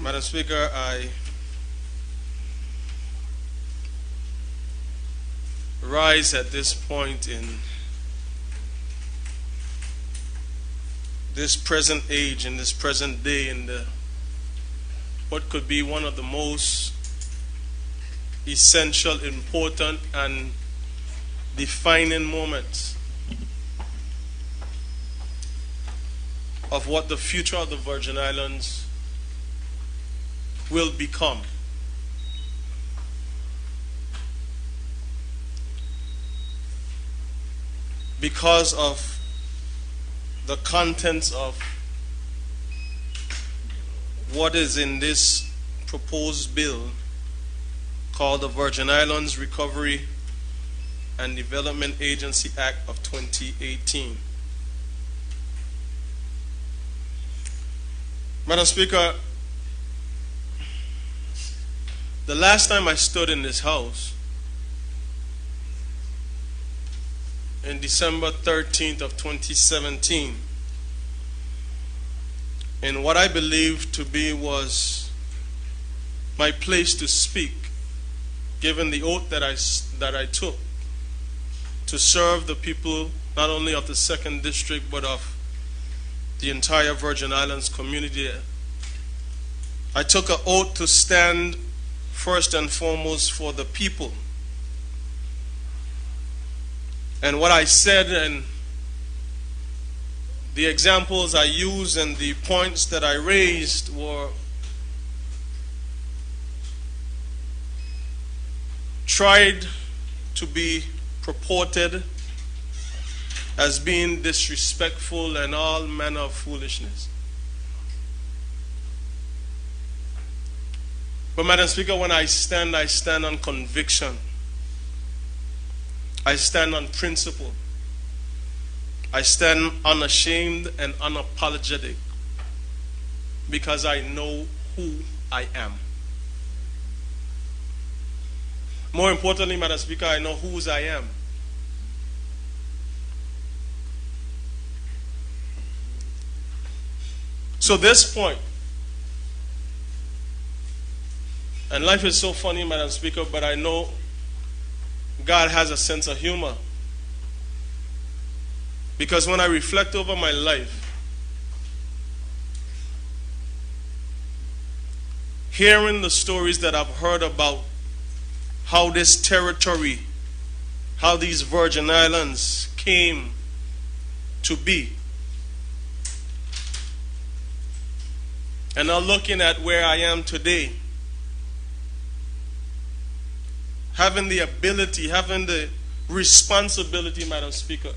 Madam Speaker, I rise at this point in this present age, in this present day, in what could be one of the most essential, important, and defining moments of what the future of the Virgin Islands will become. Because of the contents of what is in this proposed bill called the Virgin Islands Recovery and Development Agency Act of 2018. Madam Speaker, the last time I stood in this house, in December 13th of 2017, in what I believe to be was my place to speak, given the oath that I took to serve the people not only of the 2nd District but of the entire Virgin Islands community. I took an oath to stand first and foremost for the people. And what I said and the examples I used and the points that I raised were tried to be purported as being disrespectful and all manner of foolishness. But Madam Speaker, when I stand on conviction. I stand on principle. I stand unashamed and unapologetic because I know who I am. More importantly, Madam Speaker, I know whose I am. So this point, and life is so funny, Madam Speaker, but I know God has a sense of humor. Because when I reflect over my life, hearing the stories that I've heard about how this territory, how these Virgin Islands came to be, and now looking at where I am today, having the ability, having the responsibility, Madam Speaker,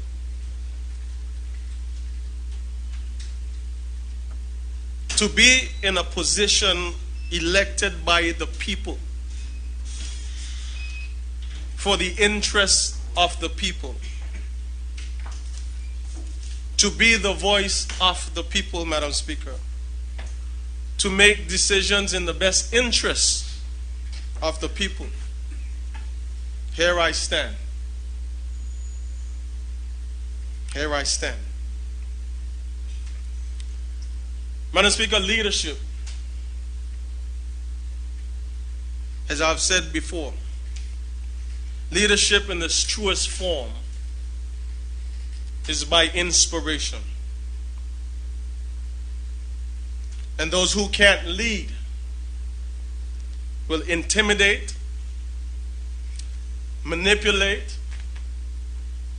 to be in a position elected by the people for the interests of the people, to be the voice of the people, Madam Speaker, to make decisions in the best interests of the people. Here I stand. Here I stand. Madam Speaker, leadership, as I've said before, leadership in its truest form is by inspiration. And those who can't lead will intimidate, manipulate,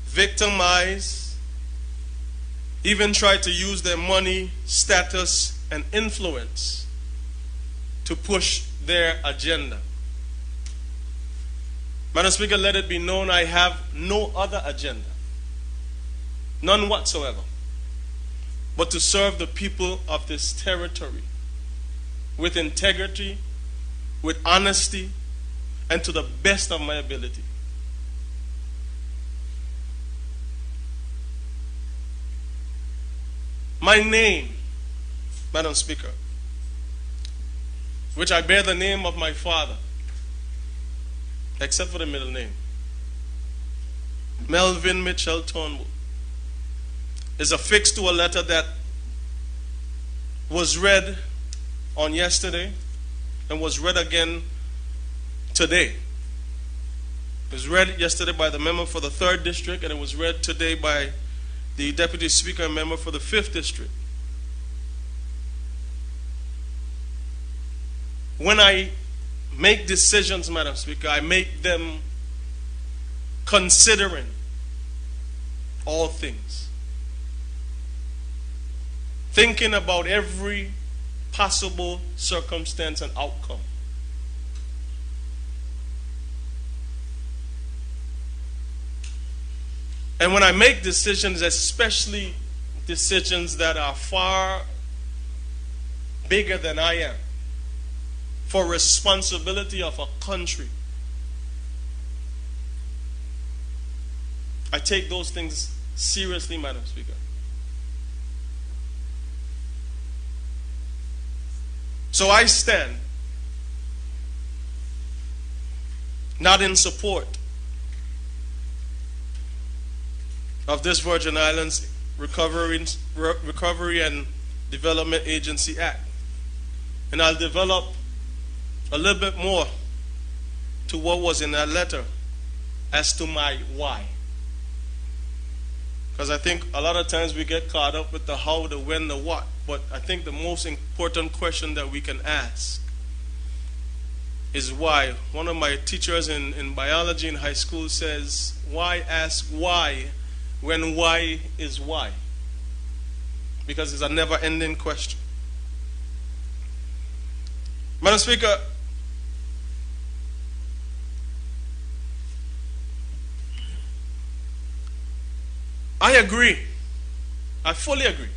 victimize, even try to use their money, status, and influence to push their agenda. Madam Speaker, let it be known I have no other agenda, none whatsoever, but to serve the people of this territory with integrity, with honesty, and to the best of my ability. My name, Madam Speaker, which I bear the name of my father, except for the middle name, Melvin Mitch Turnbull, is affixed to a letter that was read on yesterday and was read again today. It was read yesterday by the member for the 3rd District, and it was read today by the Deputy Speaker and member for the 5th District. When I make decisions, Madam Speaker, I make them considering all things, thinking about every possible circumstance and outcome. And when I make decisions, especially decisions that are far bigger than I am, for responsibility of a country, I take those things seriously, Madam Speaker. So I stand not in support of this Virgin Islands Recovery and Development Agency Act. And I'll develop a little bit more to what was in that letter as to my why. Because I think a lot of times we get caught up with the how, the when, the what. But I think the most important question that we can ask is why. One of my teachers in biology in high school says, why ask why when why is why? Because it's a never-ending question. Madam Speaker, I agree. I fully agree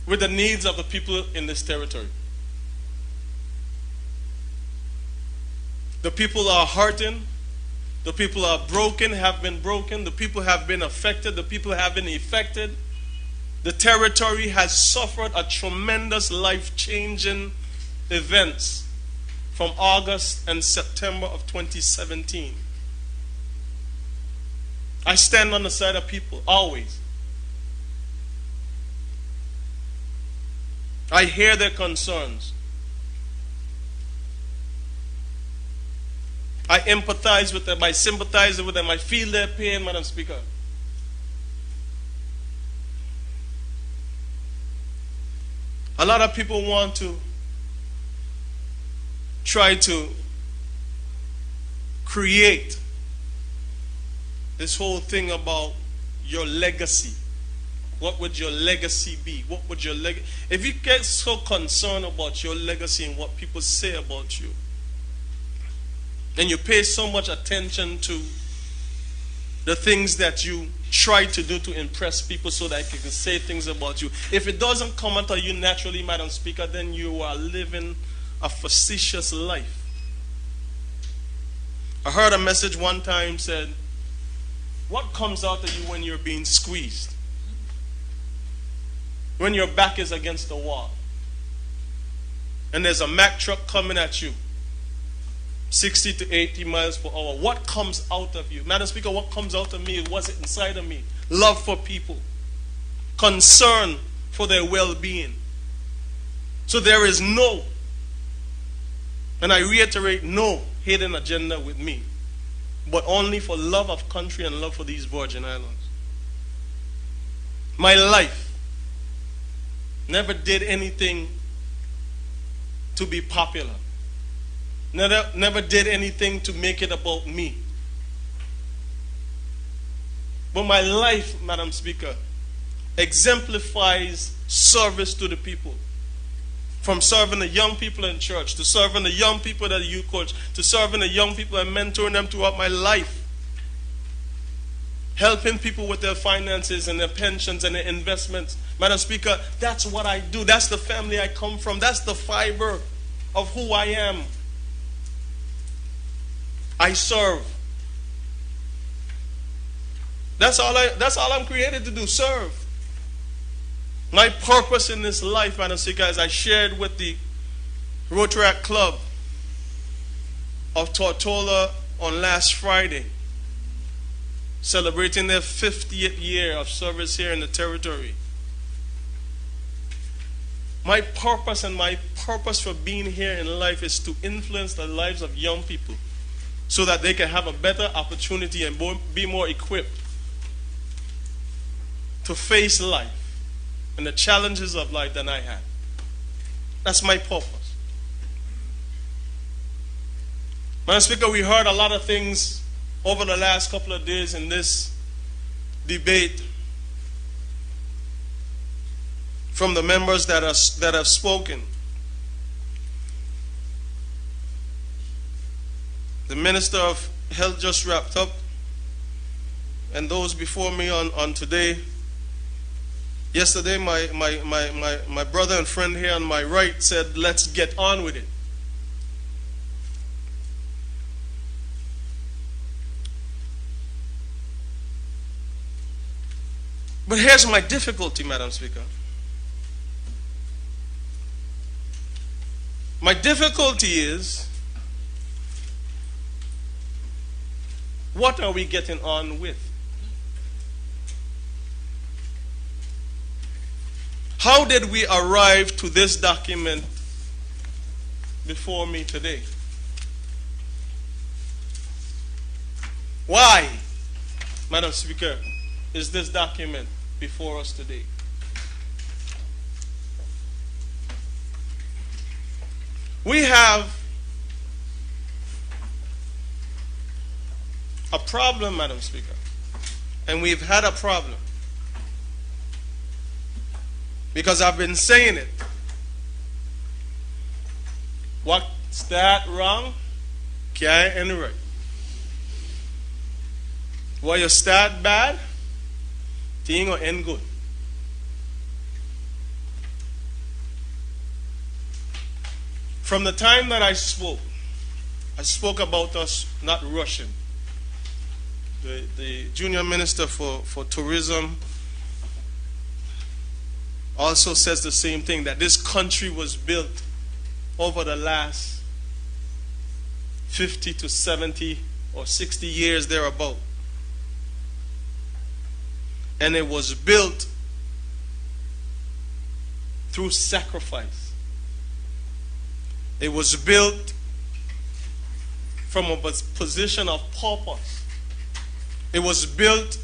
with the needs of the people in this territory. The people are hurting. The people are broken, have been broken. The people have been affected. The people have been affected. The territory has suffered a tremendous life-changing events from August and September of 2017. I stand on the side of people, always. I hear their concerns. I empathize with them. I sympathize with them. I feel their pain, Madam Speaker. A lot of people want to try to create this whole thing about your legacy. What would your legacy be? What would your legacy? If you get so concerned about your legacy and what people say about you, and you pay so much attention to the things that you try to do to impress people so that they can say things about you, if it doesn't come out of you naturally, Madam Speaker, then you are living a facetious life. I heard a message one time said, what comes out of you when you're being squeezed? When your back is against the wall and there's a Mack truck coming at you 60 to 80 miles per hour. What comes out of you? Madam Speaker, what comes out of me? What's inside of me? Love for people. Concern for their well-being. So there is no, and I reiterate, no hidden agenda with me, but only for love of country and love for these Virgin Islands. My life never did anything to be popular. Never did anything to make it about me. But my life, Madam Speaker, exemplifies service to the people. From serving the young people in church, to serving the young people that you coach, to serving the young people and mentoring them throughout my life. Helping people with their finances and their pensions and their investments. Madam Speaker, that's what I do. That's the family I come from. That's the fiber of who I am. I serve. That's all I'm created to do, serve. My purpose in this life, Madam Speaker, as I shared with the Rotary Club of Tortola on last Friday, celebrating their 50th year of service here in the territory. My purpose for being here in life is to influence the lives of young people so that they can have a better opportunity and be more equipped to face life and the challenges of life than I had. That's my purpose. Madam Speaker, we heard a lot of things over the last couple of days in this debate from the members that have spoken. The Minister of Health just wrapped up, and those before me on today. Yesterday, my brother and friend here on my right said, let's get on with it. But here's my difficulty, Madam Speaker. My difficulty is, what are we getting on with? How did we arrive to this document before me today? Why, Madam Speaker, is this document before us today? We have a problem, Madam Speaker, and we've had a problem because I've been saying it. What's that wrong? Can't end right. Well, you start bad, thing will end good. From the time that I spoke about us not rushing. The junior minister for tourism also says the same thing, that this country was built over the last 50 to 70 or 60 years thereabout. And it was built through sacrifice. It was built from a position of purpose. It was built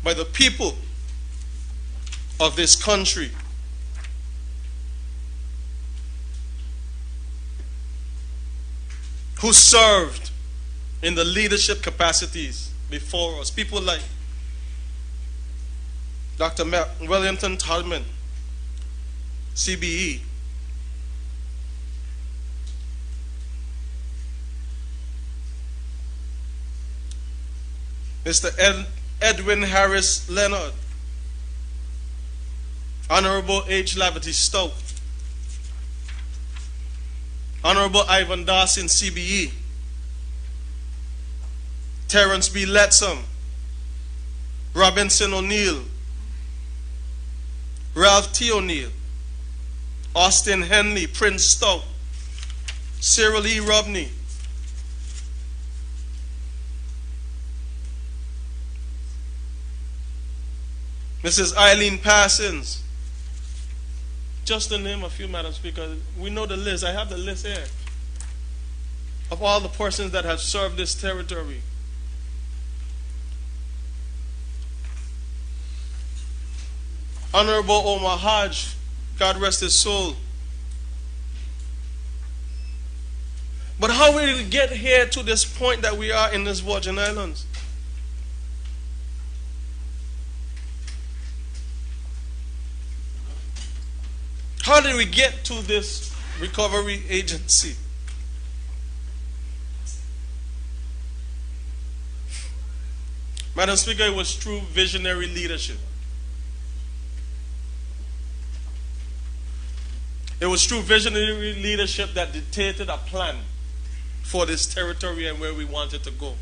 by the people of this country. Who served in the leadership capacities before us. People like Dr. Wellington Tallman, CBE. Mr. Edwin Harris Leonard, Honorable H. Lavity Stowe, Honorable Ivan Dawson, CBE, Terrence B. Letsom, Robinson O'Neill, Ralph T. O'Neill, Austin Henley, Prince Stowe, Cyril E. Robney, Mrs. Eileen Parsons. Just to name a few, Madam Speaker. We know the list. I have the list here of all the persons that have served this territory. Honorable Omar Hodge, God rest his soul. But how will we get here to this point that we are in these Virgin Islands? How did we get to this recovery agency? Madam Speaker, it was through visionary leadership. It was through visionary leadership that dictated a plan for this territory and where we wanted to go.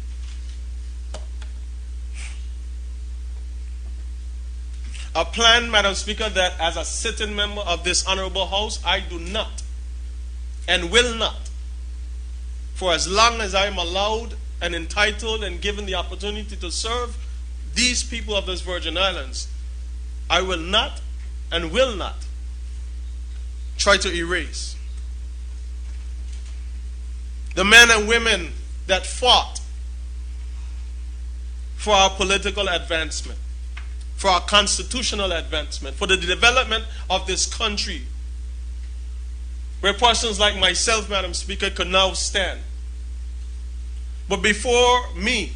A plan, Madam Speaker, that as a sitting member of this honorable house, I do not and will not, for as long as I am allowed and entitled and given the opportunity to serve these people of this Virgin Islands, I will not and will not try to erase. The men and women that fought for our political advancement, for our constitutional advancement, for the development of this country, where persons like myself, Madam Speaker, could now stand. But before me,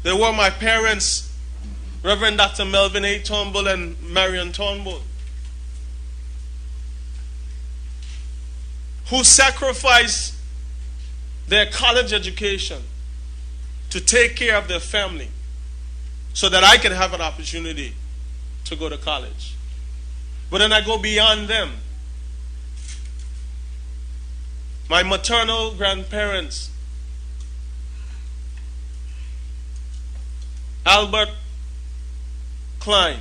there were my parents, Reverend Dr. Melvin A. Turnbull and Marion Turnbull, who sacrificed their college education to take care of their family so that I could have an opportunity to go to college. But then I go beyond them. My maternal grandparents, Albert Klein,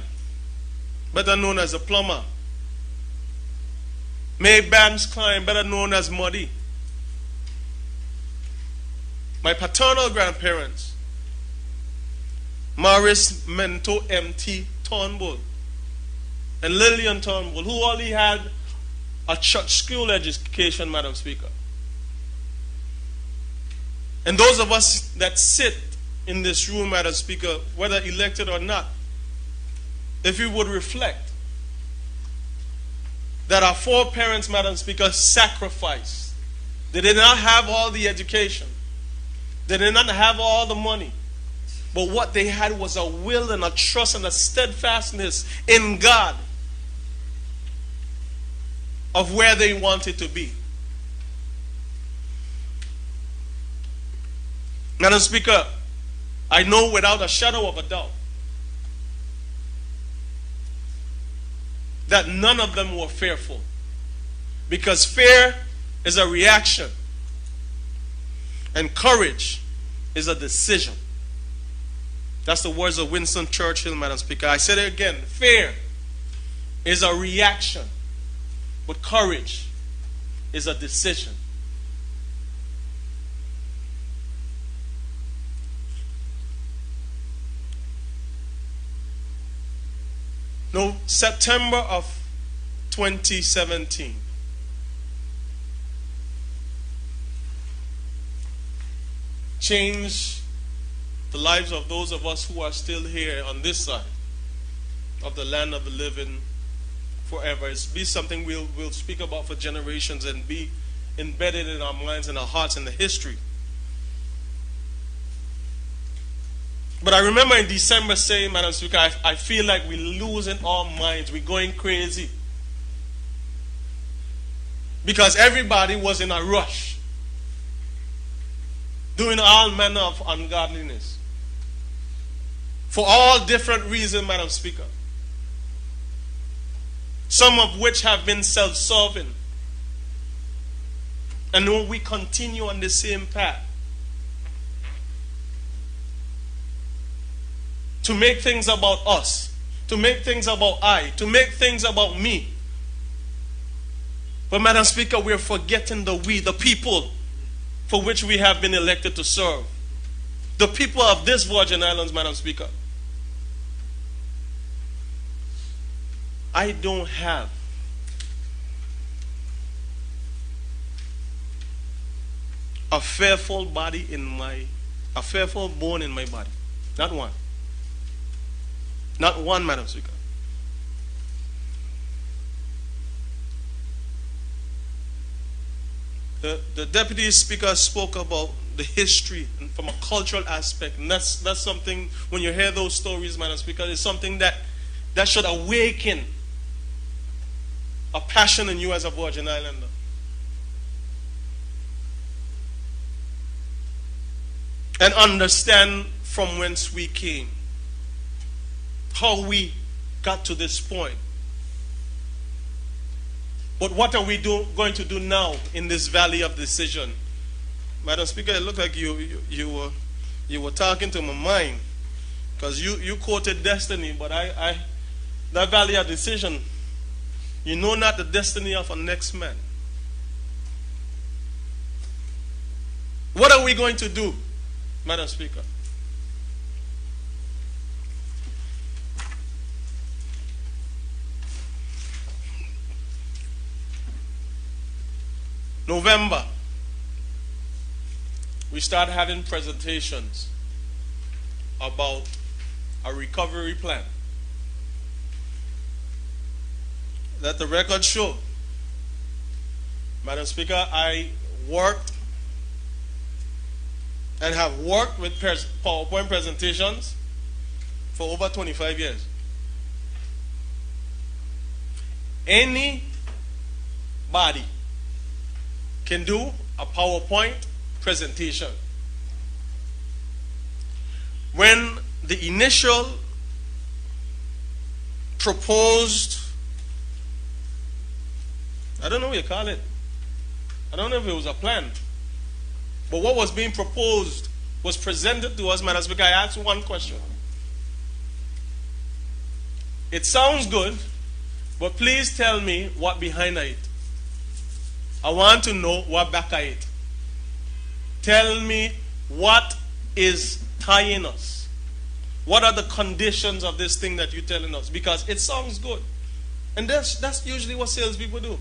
better known as a plumber. May Banks Klein, better known as Muddy. My paternal grandparents, Morris Mento M.T. Turnbull and Lillian Turnbull, who only had a church school education, Madam Speaker. And those of us that sit in this room, Madam Speaker, whether elected or not, if you would reflect that our foreparents, Madam Speaker, sacrificed. They did not have all the education. They did not have all the money. But what they had was a will and a trust and a steadfastness in God of where they wanted to be. Madam Speaker, I know without a shadow of a doubt that none of them were fearful, because fear is a reaction and courage is a decision. That's the words of Winston Churchill, Madam Speaker. I said it again. Fear is a reaction, but courage is a decision. No, September of 2017. Change the lives of those of us who are still here on this side of the land of the living forever. It's be something we'll speak about for generations and be embedded in our minds and our hearts in the history. But I remember in December saying, Madam Speaker, I feel like we're losing our minds. We're going crazy. Because everybody was in a rush, doing all manner of ungodliness. For all different reasons, Madam Speaker. Some of which have been self-serving. And when we continue on the same path, to make things about us, to make things about I, to make things about me. But Madam Speaker, we're forgetting the we, the people for which we have been elected to serve. The people of this Virgin Islands, Madam Speaker. I don't have a fearful bone in my body. Not one. Not one, Madam Speaker. The Deputy Speaker spoke about the history and from a cultural aspect. And that's something, when you hear those stories, Madam Speaker, it's something that should awaken a passion in you as a Virgin Islander. And understand from whence we came. How we got to this point. But what are we going to do now in this valley of decision? Madam Speaker, it looked like you were talking to my mind, because you quoted destiny, but that valley of decision, you know not the destiny of a next man. What are we going to do, Madam Speaker? November, we started having presentations about a recovery plan. Let the record show, Madam Speaker, I worked and have worked with PowerPoint presentations for over 25 years. Anybody can do a PowerPoint presentation. When the initial proposed, I don't know what you call it, I don't know if it was a plan, but what was being proposed was presented to us, Madam Speaker. I asked one question. It sounds good, but please tell me what behind it. I want to know what back of it. Tell me what is tying us. What are the conditions of this thing that you're telling us? Because it sounds good. And that's usually what salespeople do.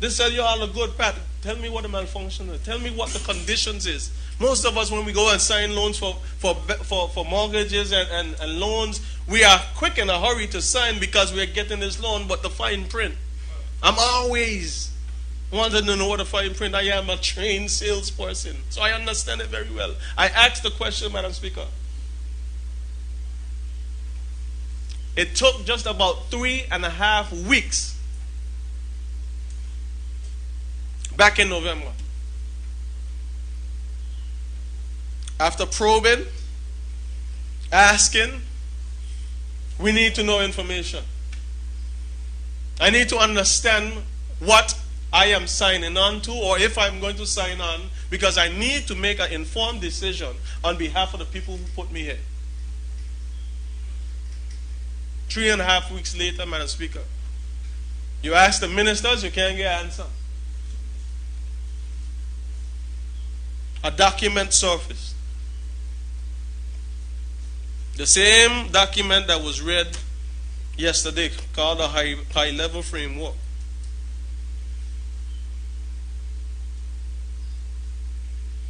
They sell you all a good pat. Tell me what the malfunction is. Tell me what the conditions is. Most of us, when we go and sign loans for mortgages and loans, we are quick in a hurry to sign because we are getting this loan, but the fine print. I'm always wanted to know what the fine print. I am a trained salesperson, so I understand it very well. I asked the question, Madam Speaker. It took just about 3.5 weeks back in November. After probing, asking, we need to know information. I need to understand what I am signing on to, or if I'm going to sign on, because I need to make an informed decision on behalf of the people who put me here. 3.5 weeks later, Madam Speaker, you ask the ministers, you can't get an answer. A document surfaced. The same document that was read yesterday, called a high-level framework.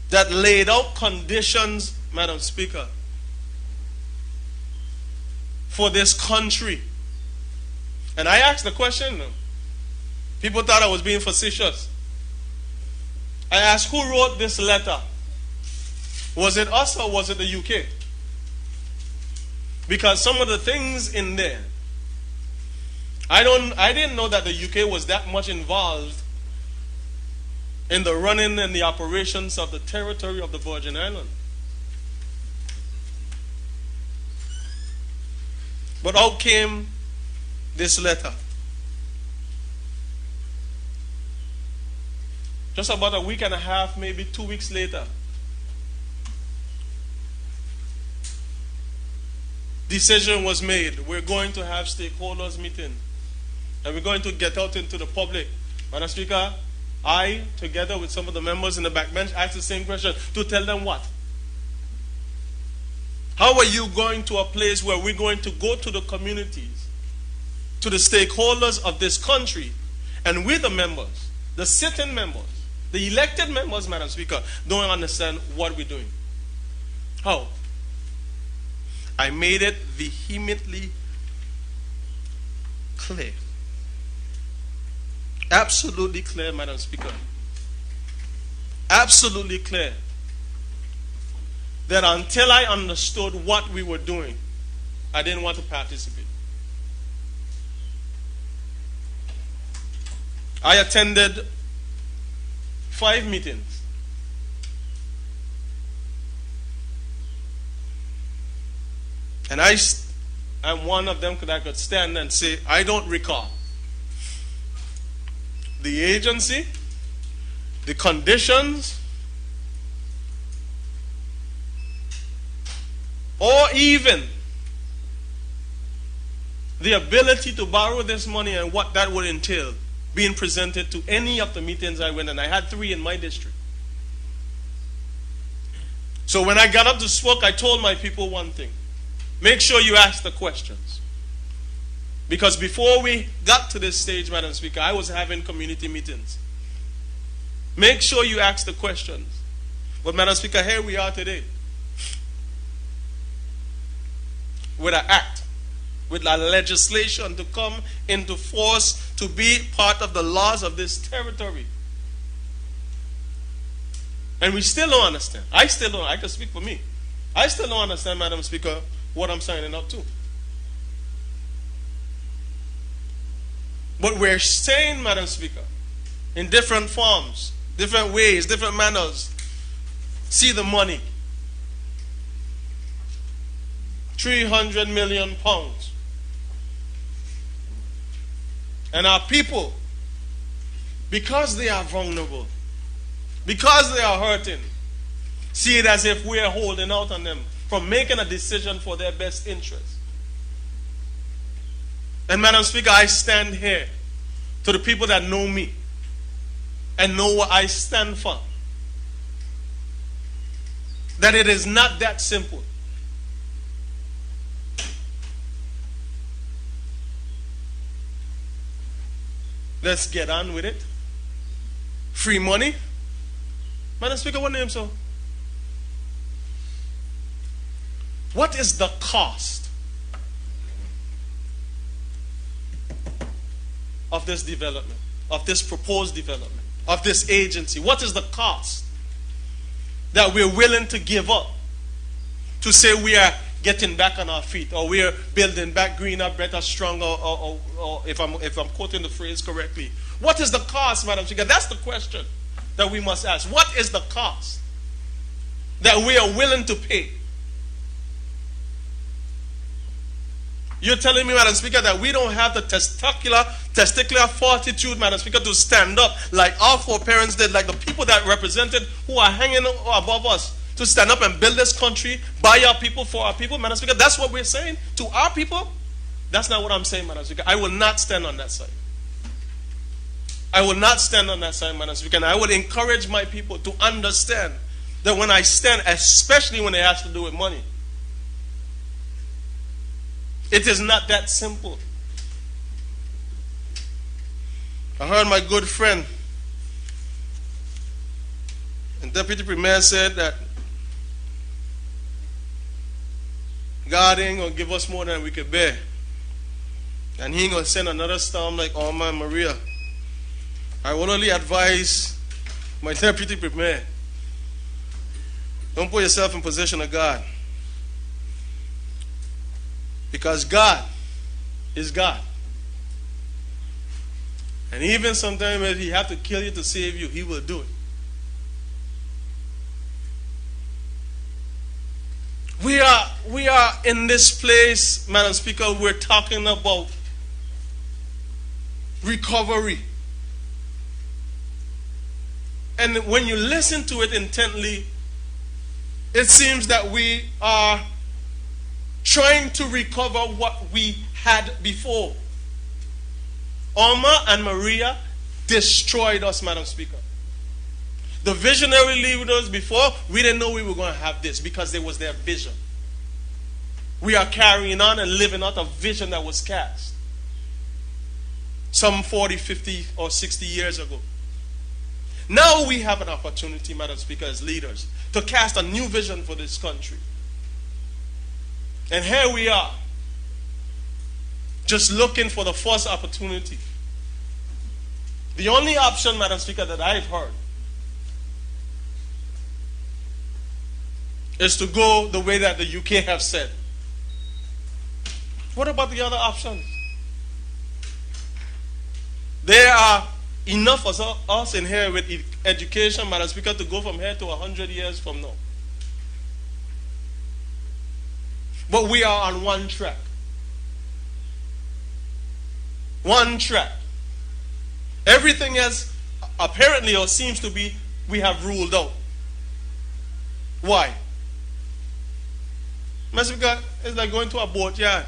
That laid out conditions, Madam Speaker, for this country. And I asked the question. People thought I was being facetious. I asked, who wrote this letter? Was it us or was it the UK? Because some of the things in there, I didn't know that the UK was that much involved in the running and the operations of the territory of the Virgin Islands. But out came this letter. Just about a week and a half, maybe 2 weeks later, decision was made. We're going to have stakeholders meeting. And we're going to get out into the public. Madam Speaker, I, together with some of the members in the backbench, asked the same question to tell them what? How are you going to a place where we're going to go to the communities, to the stakeholders of this country, and we the members, the sitting members, the elected members, Madam Speaker, don't understand what we're doing? How? I made it vehemently clear. Absolutely clear, Madam Speaker. Absolutely clear. That until I understood what we were doing, I didn't want to participate. I attended 5 meetings. And I'm one of them that could stand and say, I don't recall the agency, the conditions, or even the ability to borrow this money and what that would entail being presented to any of the meetings I went, and I had 3 in my district. So when I got up to speak, I told my people one thing. Make sure you ask the questions. Because before we got to this stage, Madam Speaker, I was having community meetings. Make sure you ask the questions. But Madam Speaker, here we are today. With an act, with a legislation to come into force to be part of the laws of this territory. And we still don't understand. I can speak for me. I still don't understand, Madam Speaker, what I'm signing up to. But we're saying, Madam Speaker, in different forms, different ways, different manners, see the money. 300 million pounds. And our people, because they are vulnerable, because they are hurting, see it as if we are holding out on them from making a decision for their best interest. And Madam Speaker, I stand here to the people that know me and know what I stand for. That it is not that simple. Let's get on with it. Free money. Madam Speaker, what name, so? What is the cost of this development, of this proposed development, of this agency? What is the cost that we're willing to give up to say we are getting back on our feet, or we are building back greener, better, stronger, or if I'm quoting the phrase correctly? What is the cost, Madam Speaker? That's the question that we must ask. What is the cost that we are willing to pay? You're telling me, Madam Speaker, that we don't have the testicular fortitude, Madam Speaker, to stand up like our foreparents did, like the people that represented who are hanging above us, to stand up and build this country by our people, for our people, Madam Speaker? That's what we're saying to our people? That's not what I'm saying, Madam Speaker. I will not stand on that side. I will not stand on that side, Madam Speaker. And I would encourage my people to understand that when I stand, especially when it has to do with money, it is not that simple. I heard my good friend and Deputy Premier said that God ain't going to give us more than we can bear. And he ain't going to send another storm like Irma and Maria. I will only advise my Deputy Premier, don't put yourself in position of God. Because God is God. And even sometimes if he have to kill you to save you, he will do it. We are in this place, Madam Speaker, we're talking about recovery. And when you listen to it intently, it seems that we are trying to recover what we had before. Irma and Maria destroyed us, Madam Speaker. The visionary leaders before, we didn't know we were going to have this because it was their vision. We are carrying on and living out a vision that was cast some 40, 50, or 60 years ago. Now we have an opportunity, Madam Speaker, as leaders, to cast a new vision for this country. And here we are, just looking for the first opportunity. The only option, Madam Speaker, that I've heard is to go the way that the UK have said. What about the other options? There are enough of us in here with education, Madam Speaker, to go from here to 100 years from now. But we are on one track. One track. Everything else apparently or seems to be we have ruled out. Why? Madam Speaker, it's like going to a boat yard.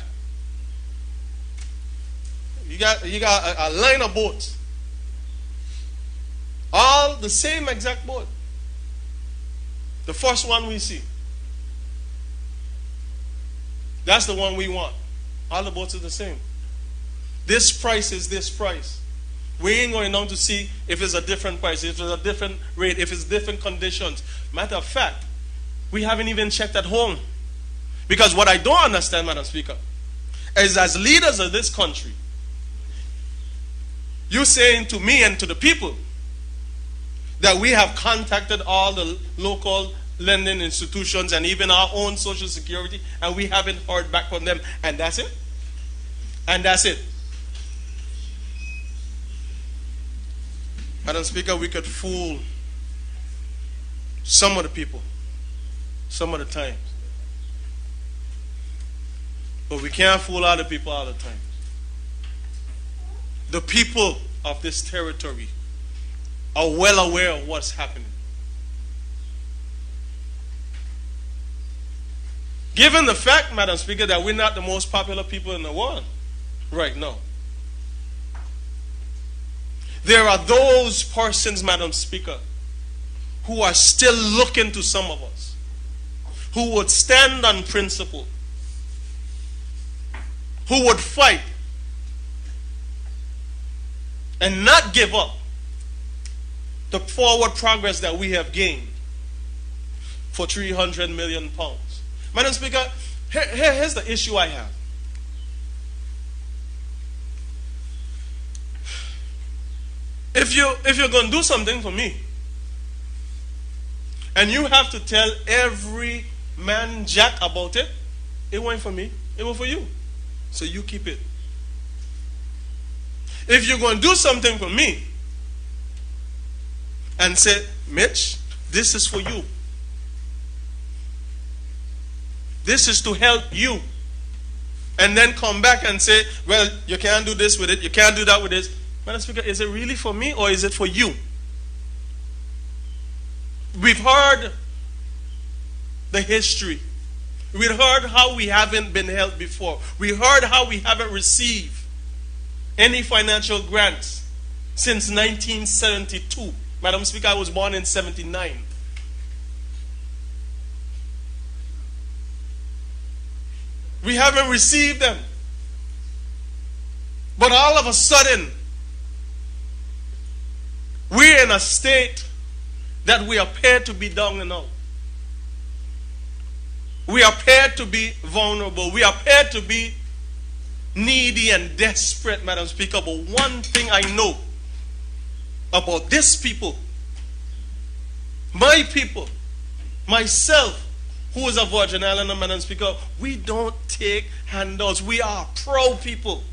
You got a line of boats. All the same exact boat. The first one we see. That's the one we want. All the boats are the same. This price is this price. We ain't going down to see if it's a different price, if it's a different rate, if it's different conditions. Matter of fact, we haven't even checked at home. Because what I don't understand, Madam Speaker, is as leaders of this country, you saying to me and to the people that we have contacted all the local lending institutions and even our own Social Security, and we haven't heard back from them, and that's it? And that's it. Madam Speaker, we could fool some of the people, some of the times. But we can't fool other people all the time. The people of this territory are well aware of what's happening. Given the fact, Madam Speaker, that we're not the most popular people in the world right now, there are those persons, Madam Speaker, who are still looking to some of us, who would stand on principle, who would fight and not give up the forward progress that we have gained for 300 million pounds. Madam Speaker, here's the issue I have. If you're going to do something for me, and you have to tell every man jack about it, it wasn't for me, it was for you. So you keep it. If you're going to do something for me and say, Mitch, this is for you. This is to help you. And then come back and say, well, you can't do this with it, you can't do that with this. Madam Speaker, is it really for me or is it for you? We've heard the history. We've heard how we haven't been helped before. We heard how we haven't received any financial grants since 1972. Madam Speaker, I was born in 79. We haven't received them. But all of a sudden, we're in a state that we appear to be down and out. We appear to be vulnerable. We appear to be needy and desperate, Madam Speaker. But one thing I know about this people, my people, myself, who is a Virgin Islander, Madam Speaker, we don't take handouts. We are proud people.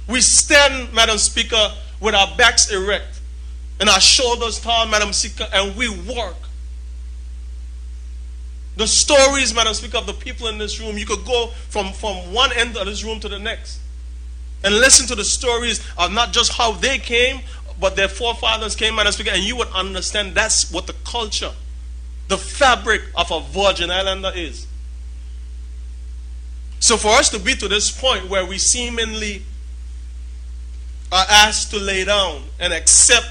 We stand, Madam Speaker, with our backs erect and our shoulders tall, Madam Speaker, and we work. The stories, Madam Speaker, of the people in this room, you could go from one end of this room to the next and listen to the stories of not just how they came, but their forefathers came, Madam Speaker, and you would understand that's what the culture, the fabric of a Virgin Islander is. So for us to be to this point where we seemingly are asked to lay down and accept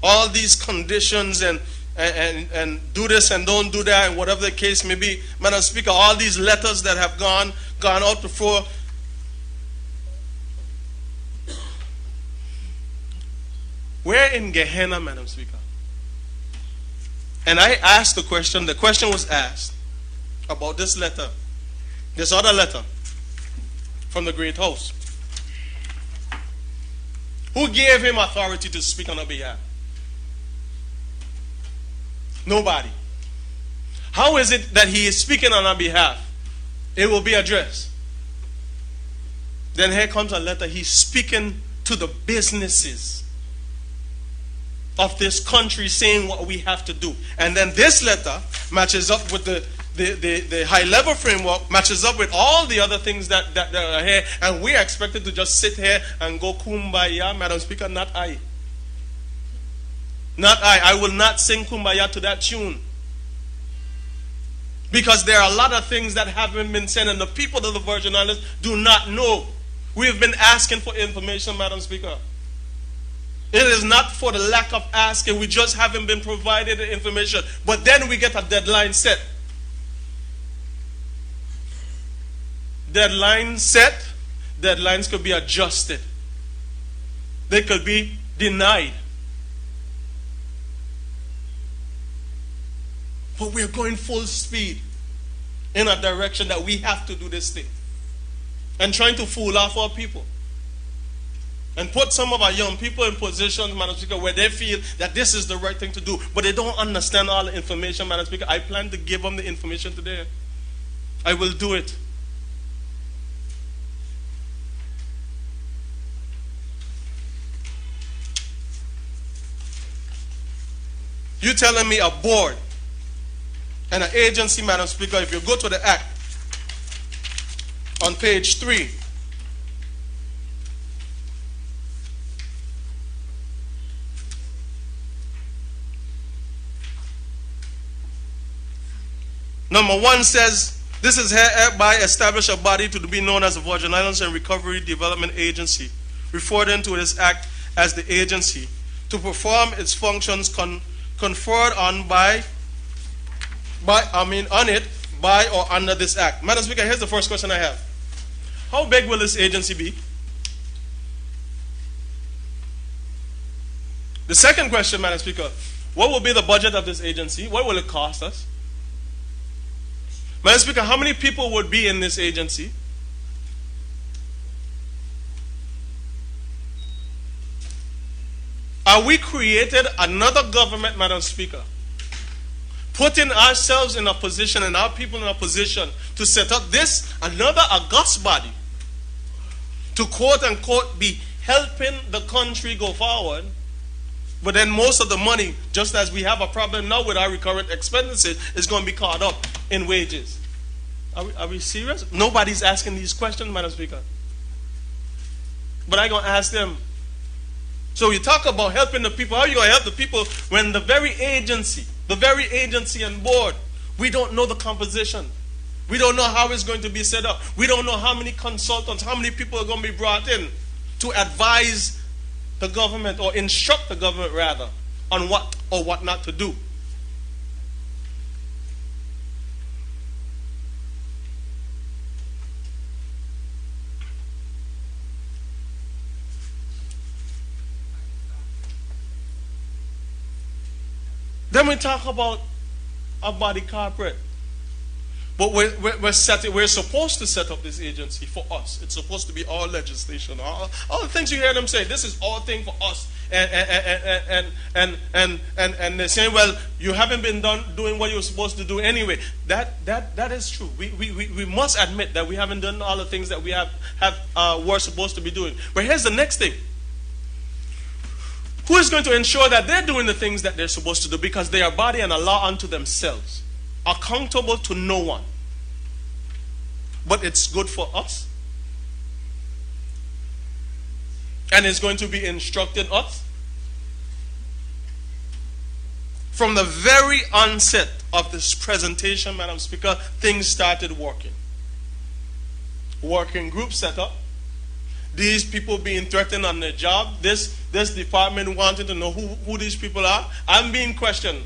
all these conditions and do this and don't do that and whatever the case may be, Madam Speaker, all these letters that have gone out before, we're in Gehenna, Madam Speaker. And I asked the question was asked about this letter, this other letter from the Great House. Who gave him authority to speak on our behalf? Nobody. How is it that he is speaking on our behalf? It will be addressed. Then here comes a letter. He's speaking to the businesses of this country, saying what we have to do. And then this letter matches up with the high-level framework, matches up with all the other things that are here. And we are expected to just sit here and go kumbaya, Madam Speaker, not I. Not I. I will not sing kumbaya to that tune. Because there are a lot of things that haven't been said, and the people of the Virgin Islands do not know. We have been asking for information, Madam Speaker. It is not for the lack of asking. We just haven't been provided the information. But then we get a deadline set. Deadline set. Deadlines could be adjusted. They could be denied. But we're going full speed in a direction that we have to do this thing. And trying to fool off our people. And put some of our young people in positions, Madam Speaker, where they feel that this is the right thing to do. But they don't understand all the information, Madam Speaker. I plan to give them the information today. I will do it. You telling me a board and an agency, Madam Speaker, if you go to the Act on page 3, number 1 says, this is hereby establish a body to be known as the Virgin Islands and Recovery Development Agency, referred to this Act as the agency, to perform its functions conferred on on it by or under this Act. Madam Speaker, here's the first question I have. How big will this agency be? The second question, Madam Speaker, what will be the budget of this agency? What will it cost us? Madam Speaker, how many people would be in this agency? Are we created another government, Madam Speaker, putting ourselves in a position and our people in a position to set up this, another august body, to quote unquote be helping the country go forward, but then most of the money, just as we have a problem now with our recurrent expenses, is going to be caught up in wages. Are we serious? Nobody's asking these questions, Madam Speaker. But I'm going to ask them. So you talk about helping the people. How are you going to help the people when the very agency and board, we don't know the composition. We don't know how it's going to be set up. We don't know how many consultants, how many people are going to be brought in to advise the government or instruct the government rather on what or what not to do. Then we talk about a body corporate. But we're supposed to set up this agency for us. It's supposed to be all legislation, all the things you hear them say. This is all thing for us. And they're saying, well, you haven't been doing what you were supposed to do anyway. That is true. We must admit that we haven't done all the things that we were supposed to be doing. But here's the next thing. Who is going to ensure that they're doing the things that they're supposed to do because they are body and a law unto themselves, accountable to no one? But it's good for us. And it's going to be instructing us. From the very onset of this presentation, Madam Speaker, things started working. Working group set up. These people being threatened on their job. This department wanting to know who these people are. I'm being questioned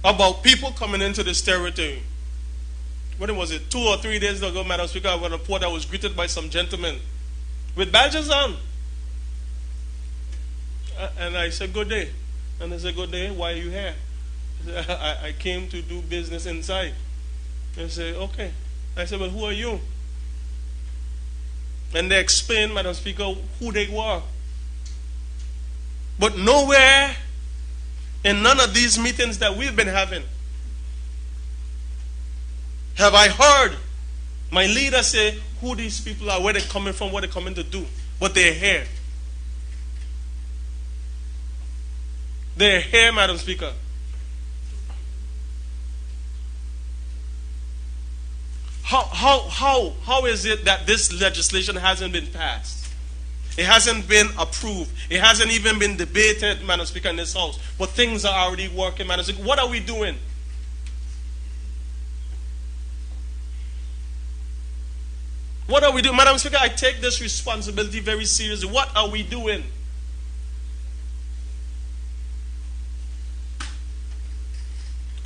about people coming into this territory. When was it? 2 or 3 days ago, Madam Speaker, I went on a port. I was greeted by some gentlemen with badges on. And I said, good day. And they said, good day, why are you here? I said, I came to do business inside. They said, okay. I said, well, who are you? And they explained, Madam Speaker, who they were. But nowhere in none of these meetings that we've been having have I heard my leader say who these people are, where they're coming from, what they're coming to do. But they're here. They're here, Madam Speaker. How is it that this legislation hasn't been passed? It hasn't been approved. It hasn't even been debated, Madam Speaker, in this House. But things are already working, Madam Speaker. What are we doing? What are we doing? Madam Speaker, I take this responsibility very seriously. What are we doing?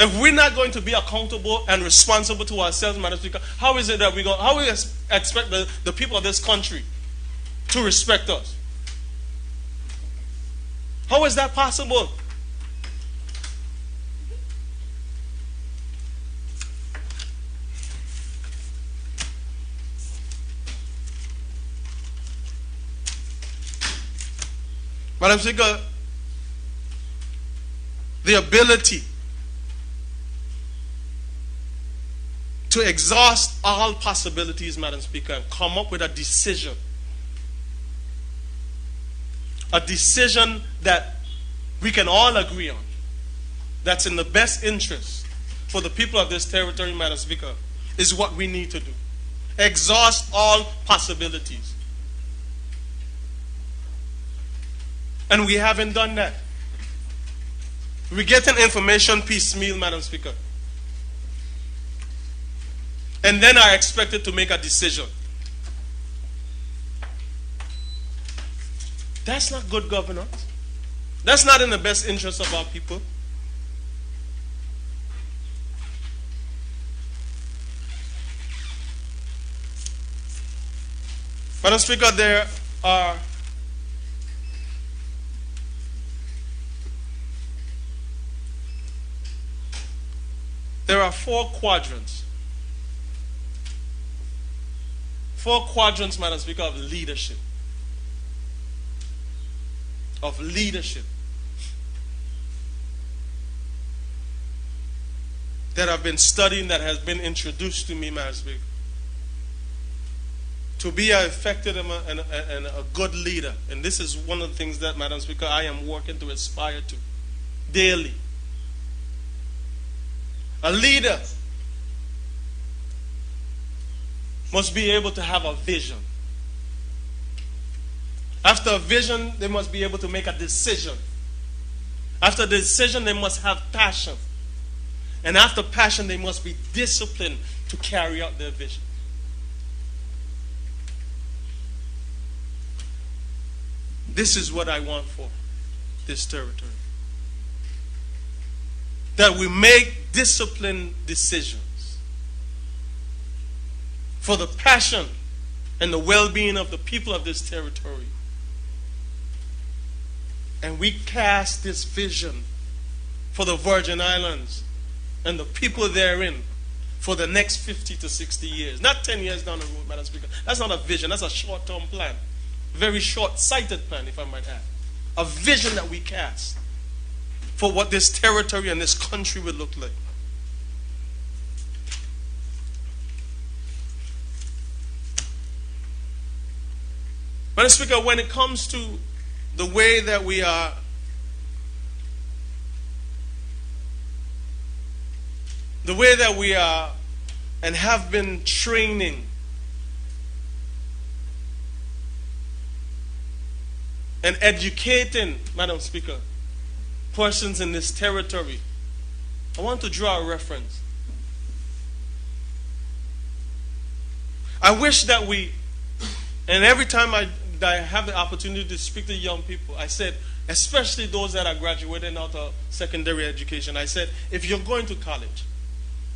If we're not going to be accountable and responsible to ourselves, Madam Speaker, how is it that how we expect the people of this country to respect us? How is that possible? Madam Speaker, the ability to exhaust all possibilities, Madam Speaker, and come up with a decision that we can all agree on, that's in the best interest for the people of this territory, Madam Speaker, is what we need to do. Exhaust all possibilities. And we haven't done that. We're getting information piecemeal, Madam Speaker. And then are expected to make a decision. That's not good governance. That's not in the best interest of our people. Madam Speaker, there are 4 quadrants. 4 quadrants, Madam Speaker, of leadership. Of leadership. That I've been studying, that has been introduced to me, Madam Speaker. To be an effective and a good leader. And this is one of the things that, Madam Speaker, I am working to aspire to daily. A leader must be able to have a vision. After a vision, they must be able to make a decision. After the decision, they must have passion. And after passion, they must be disciplined to carry out their vision. This is what I want for this territory. That we make disciplined decisions for the passion and the well-being of the people of this territory. And we cast this vision for the Virgin Islands and the people therein for the next 50 to 60 years. Not 10 years down the road, Madam Speaker. That's not a vision. That's a short-term plan. Very short-sighted plan, if I might add. A vision that we cast for what this territory and this country will look like. Madam Speaker, when it comes to the way that we are and have been training and educating, Madam Speaker, persons in this territory, I want to draw a reference. I wish that we, and every time I have the opportunity to speak to young people, I said, especially those that are graduating out of secondary education, I said, if you're going to college,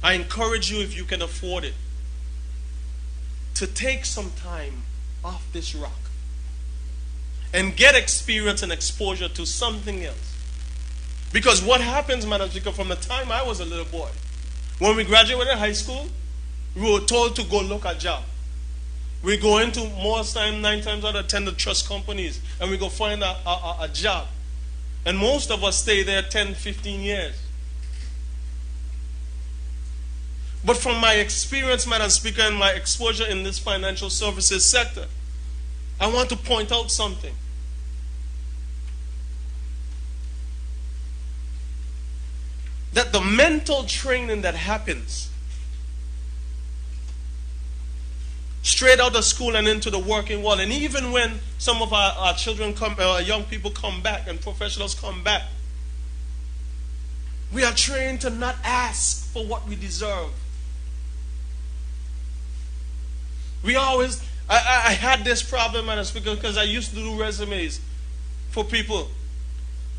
I encourage you, if you can afford it, to take some time off this rock and get experience and exposure to something else. Because what happens, Madam Speaker, from the time I was a little boy, when we graduated high school, we were told to go look a job. We go into, most time, 9 times out of 10, the trust companies, and we go find a job. And most of us stay there 10, 15 years. But from my experience, Madam Speaker, and my exposure in this financial services sector, I want to point out something. That the mental training that happens straight out of school and into the working world, and even when some of our children come, young people come back and professionals come back, we are trained to not ask for what we deserve. We always, I had this problem, Madam Speaker, because I used to do resumes for people.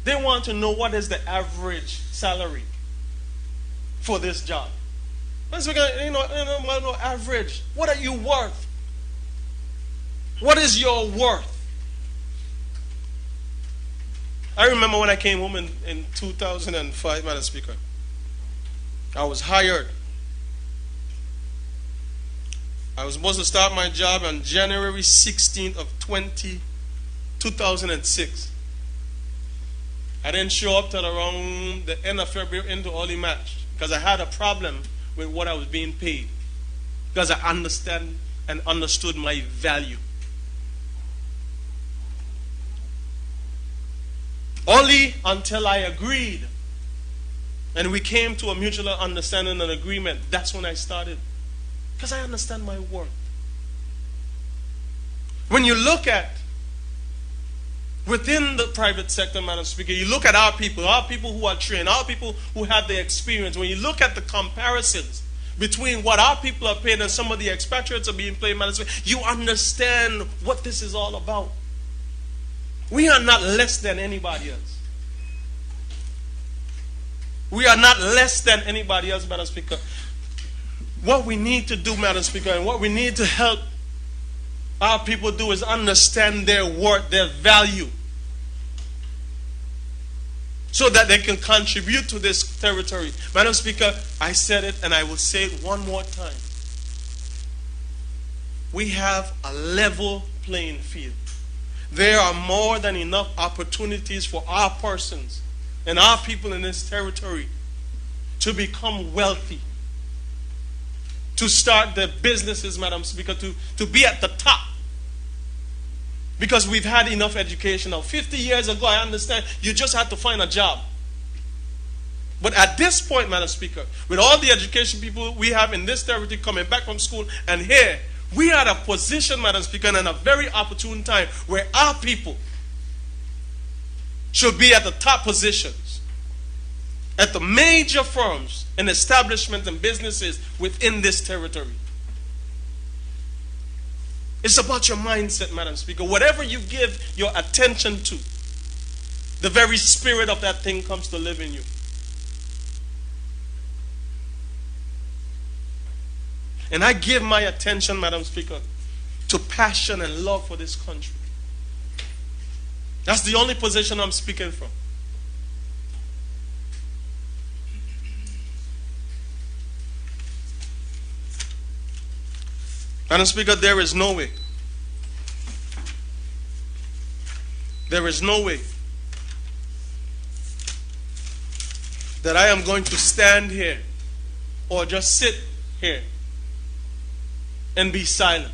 They want to know what is the average salary for this job. Madam Speaker, no average. What are you worth? What is your worth? I remember when I came home in 2005, Madam Speaker. I was hired. I was supposed to start my job on January 16th of 2006. I didn't show up till around the end of February into early March because I had a problem with what I was being paid. Because I understand and understood my value. Only until I agreed and we came to a mutual understanding and agreement, that's when I started. Because I understand my worth. When you look at within the private sector, Madam Speaker, you look at our people who are trained, our people who have the experience. When you look at the comparisons between what our people are paid and some of the expatriates are being paid, Madam Speaker, you understand what this is all about. We are not less than anybody else. We are not less than anybody else, Madam Speaker. What we need to do, Madam Speaker, and what we need to help our people do is understand their worth, their value, so that they can contribute to this territory. Madam Speaker, I said it and I will say it one more time. We have a level playing field. There are more than enough opportunities for our persons and our people in this territory to become wealthy, to start their businesses, Madam Speaker, to be at the top. Because we've had enough education now. 50 years ago, I understand, you just had to find a job. But at this point, Madam Speaker, with all the education people we have in this territory coming back from school and here, we are at a position, Madam Speaker, and in a very opportune time where our people should be at the top positions, at the major firms and establishments and businesses within this territory. It's about your mindset, Madam Speaker. Whatever you give your attention to, the very spirit of that thing comes to live in you. And I give my attention, Madam Speaker, to passion and love for this country. That's the only position I'm speaking from. Madam Speaker, there is no way that I am going to stand here or just sit here and be silent.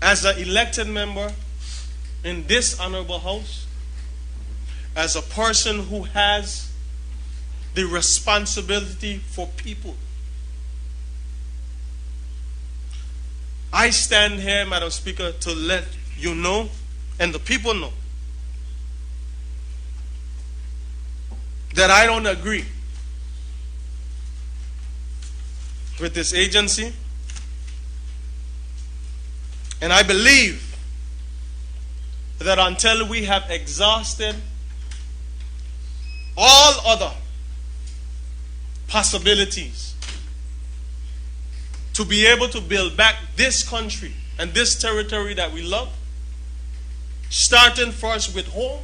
As an elected member in this honorable house, as a person who has the responsibility for people, I stand here, Madam Speaker, to let you know and the people know that I don't agree with this agency, and I believe that until we have exhausted all other possibilities to be able to build back this country and this territory that we love, starting first with home,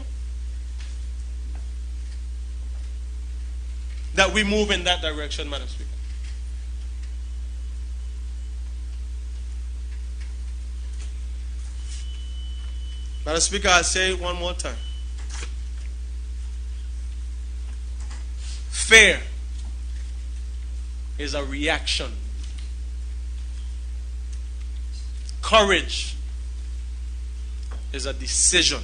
that we move in that direction, Madam Speaker. Madam Speaker, I say it one more time. Fear is a reaction. Courage is a decision.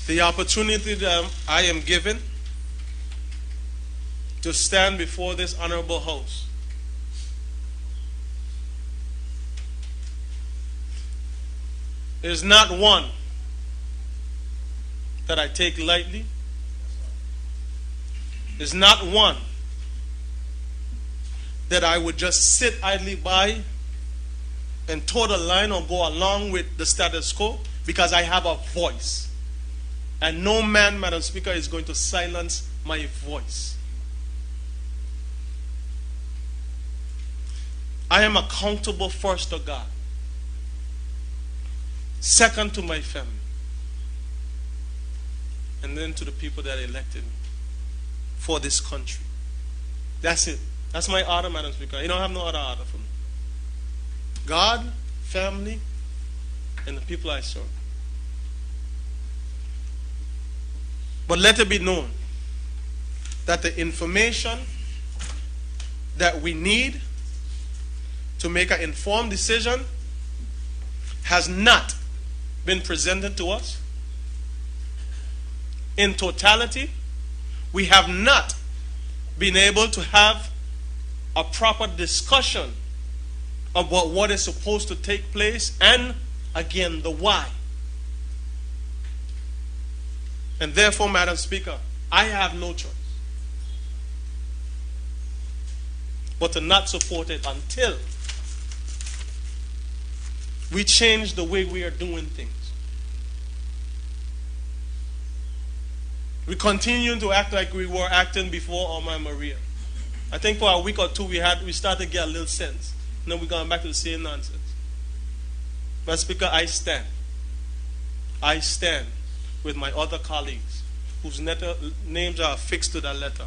The opportunity that I am given to stand before this honorable house is not one that I take lightly. Is not one that I would just sit idly by and toe the line or go along with the status quo, because I have a voice And no man, Madam Speaker, is going to silence my voice. I am accountable first to God, second to my family, and then to the people that elected me for this country. That's it. That's my order, Madam Speaker. You don't have no other order for me. God, family, and the people I serve. But let it be known that the information that we need to make an informed decision has not been presented to us. In totality, we have not been able to have a proper discussion about what is supposed to take place and, again, the why. And therefore, Madam Speaker, I have no choice but to not support it until we change the way we are doing things. We continue to act like we were acting before Irma Maria. I think for a week or two we started to get a little sense. Now we're going back to the same nonsense. Madam Speaker, I stand with my other colleagues whose names are affixed to that letter.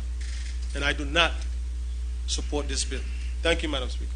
And I do not support this bill. Thank you, Madam Speaker.